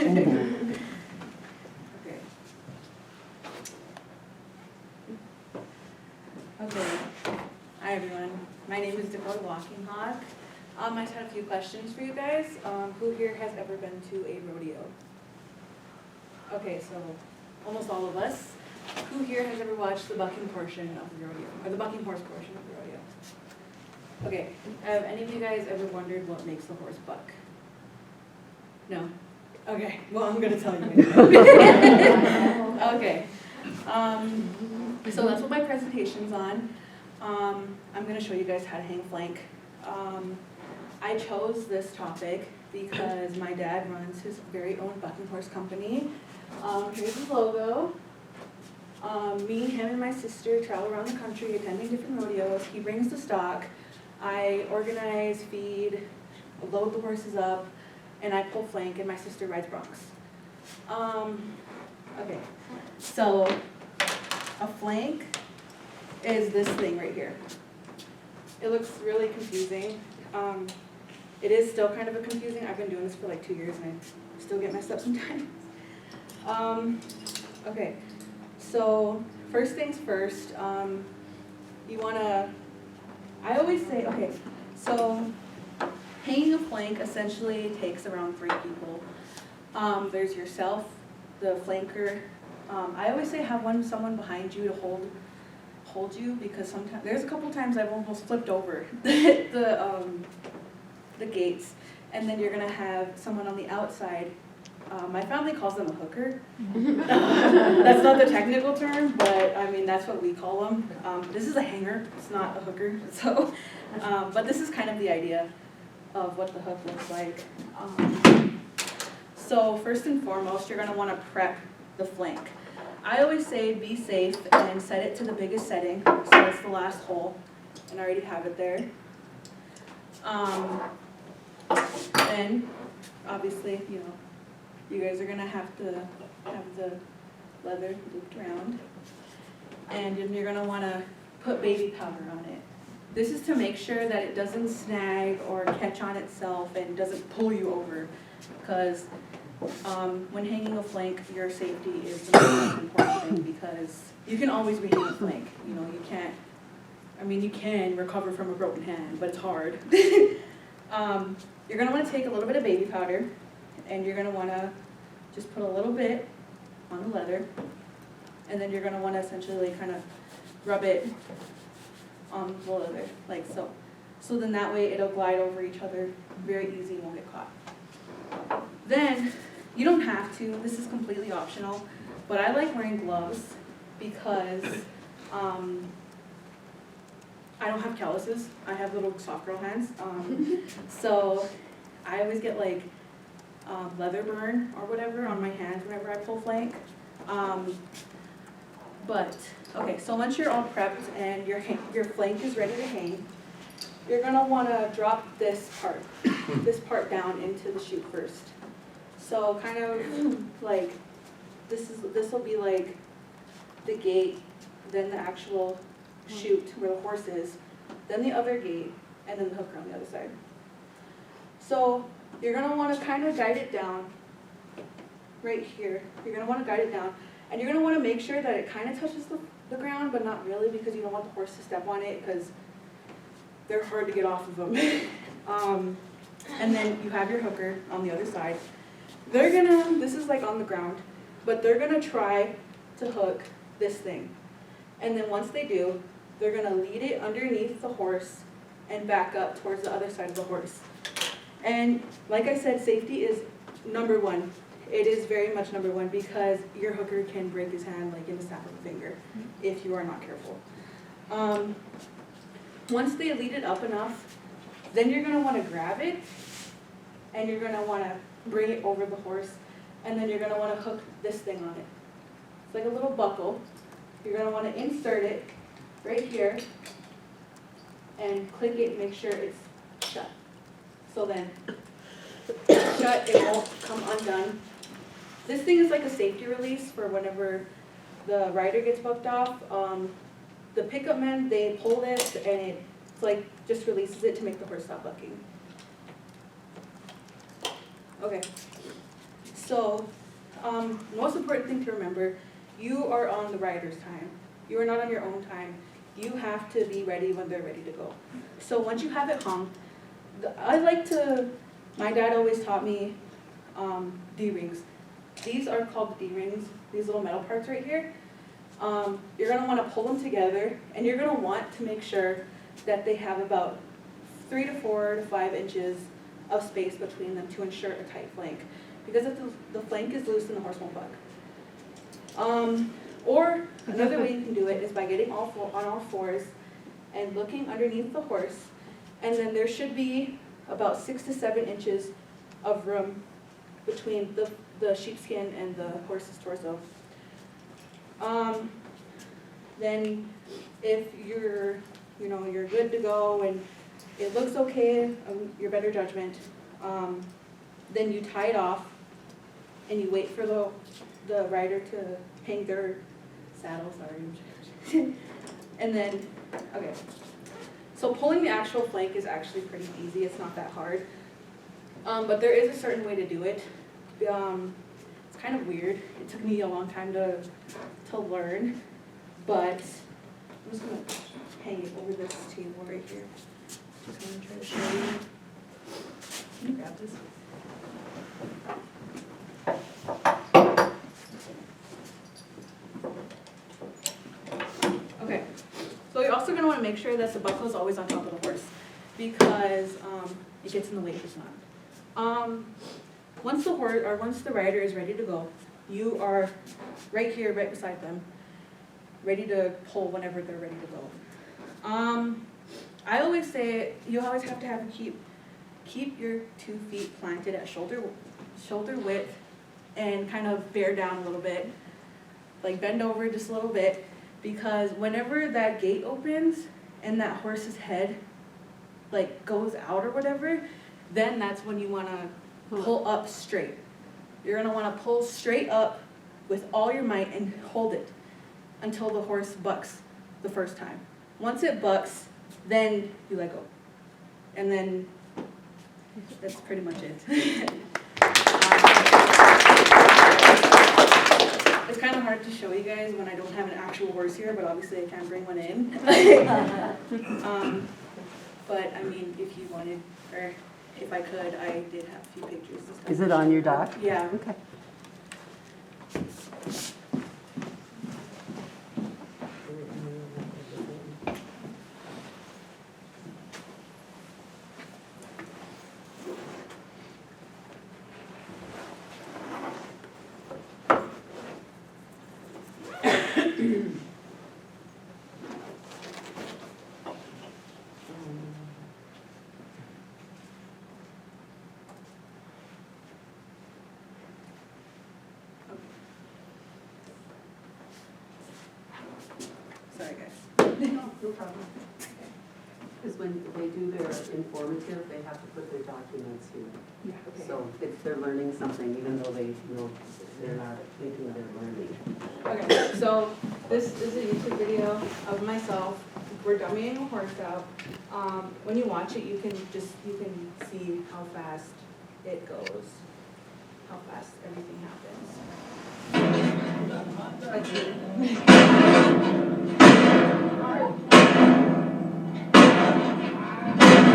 Okay. Hi everyone. My name is Dakota Walkinghawk. I just had a few questions for you guys. Who here has ever been to a rodeo? Okay, so almost all of us. Who here has ever watched the bucking portion of the rodeo, or the bucking horse portion of the rodeo? Okay, have any of you guys ever wondered what makes the horse buck? No? Okay, well, I'm gonna tell you anyway. Okay, so that's what my presentation's on. I'm gonna show you guys how to hang flank. I chose this topic because my dad runs his very own bucking horse company. Here's his logo. Me, him, and my sister travel around the country attending different rodeos. He brings the stock. I organize, feed, load the horses up, and I pull flank, and my sister rides broncs. Okay, so a flank is this thing right here. It looks really confusing. It is still kind of a confusing. I've been doing this for like 2 years and I still get messed up sometimes. Okay, so first things first, you wanna, I always say, okay, so hanging a flank essentially takes around 3 people. There's yourself, the flanker. I always say have someone behind you to hold you, because sometimes, there's a couple times I've almost flipped over the gates, and then you're gonna have someone on the outside. My family calls them a hooker. That's not the technical term, but I mean, that's what we call them. This is a hanger, it's not a hooker, so, but this is kind of the idea of what the hook looks like. So first and foremost, you're gonna wanna prep the flank. I always say be safe and set it to the biggest setting, so it's the last hole, and I already have it there. Then, obviously, you know, you guys are gonna have to have the leather looped around, and then you're gonna wanna put baby powder on it. This is to make sure that it doesn't snag or catch on itself and doesn't pull you over, because when hanging a flank, your safety is the most important thing, because you can always regain a flank. You know, you can't, I mean, you can recover from a broken hand, but it's hard. You're gonna wanna take a little bit of baby powder, and you're gonna wanna just put a little bit on the leather, and then you're gonna wanna essentially kind of rub it on the leather, like so. So then that way it'll glide over each other very easy and won't get caught. Then, you don't have to, this is completely optional, but I like wearing gloves because I don't have calluses. I have little soft girl hands. So I always get like leather burn or whatever on my hands whenever I pull flank. But, okay, so once you're all prepped and your flank is ready to hang, you're gonna wanna drop this part down into the chute first. So kind of like, this will be like the gate, then the actual chute where the horse is, then the other gate, and then the hooker on the other side. So you're gonna wanna kind of guide it down right here. You're gonna wanna guide it down, and you're gonna wanna make sure that it kind of touches the ground, but not really, because you don't want the horse to step on it, because they're hard to get off of them. And then you have your hooker on the other side. They're gonna, this is like on the ground, but they're gonna try to hook this thing. And then once they do, they're gonna lead it underneath the horse and back up towards the other side of the horse. And like I said, safety is number one. It is very much number one, because your hooker can break his hand like in the snap of a finger if you are not careful. Once they lead it up enough, then you're gonna wanna grab it, and you're gonna wanna bring it over the horse, and then you're gonna wanna hook this thing on it. It's like a little buckle. You're gonna wanna insert it right here, and click it and make sure it's shut. So then, it's shut, it won't come undone. This thing is like a safety release for whenever the rider gets bucked off. The pickup men, they pull this, and it's like just releases it to make the horse stop bucking. Okay, So, most important thing to remember, you are on the rider's time. You are not on your own time. You have to be ready when they're ready to go. So once you have it hung, my dad always taught me D-rings. These are called D-rings, these little metal parts right here. You're gonna wanna pull them together, and you're gonna want to make sure that they have about 3 to 4 to 5 inches of space between them to ensure a tight flank. Because if the flank is loose, then the horse won't buck. Or another way you can do it is by getting on all fours and looking underneath the horse, and then there should be about 6 to 7 inches of room between the sheepskin and the horse's torso. Then if you're good to go and it looks okay, your better judgment, then you tie it off and you wait for the rider to hang their saddle, sorry. And then, okay. So pulling the actual flank is actually pretty easy, it's not that hard. But there is a certain way to do it. It's kind of weird. It took me a long time to learn, but I'm just gonna hang it over this table right here. Just gonna try to show you. Can you grab this? Okay, so you're also going to want to make sure that the buckle is always on top of the horse, because it gets in the way if it's not. Once the rider is ready to go, you are right here, right beside them, ready to pull whenever they're ready to go. I always say you always have to keep your 2 feet planted at shoulder width, and kind of bear down a little bit, like bend over just a little bit, because whenever that gate opens and that horse's head like goes out or whatever, then that's when you want to pull up straight. You're going to want to pull straight up with all your might and hold it until the horse bucks the first time. Once it bucks, then you let go. And then that's pretty much it. It's kind of hard to show you guys when I don't have an actual horse here, but obviously I can bring one in. But I mean, if you wanted, or if I could, I did have a few pictures and stuff. Is it on your dock? Yeah. Okay. Sorry, guys. No problem. Because when they do their informative, they have to put their documents here. Yeah, okay. So they're learning something, even though they're not thinking they're learning. Okay, so this is a YouTube video of myself. We're dummying a horse out. When you watch it, you can see how fast it goes, how fast everything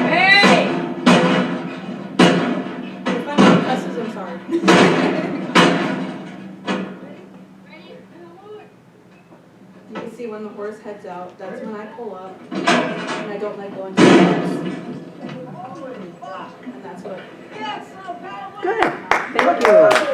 Hey! If my mom cusses, I'm sorry. You can see when the horse heads out, that's when I pull up, and I don't let go until the horse. And that's what. Good. Thank you.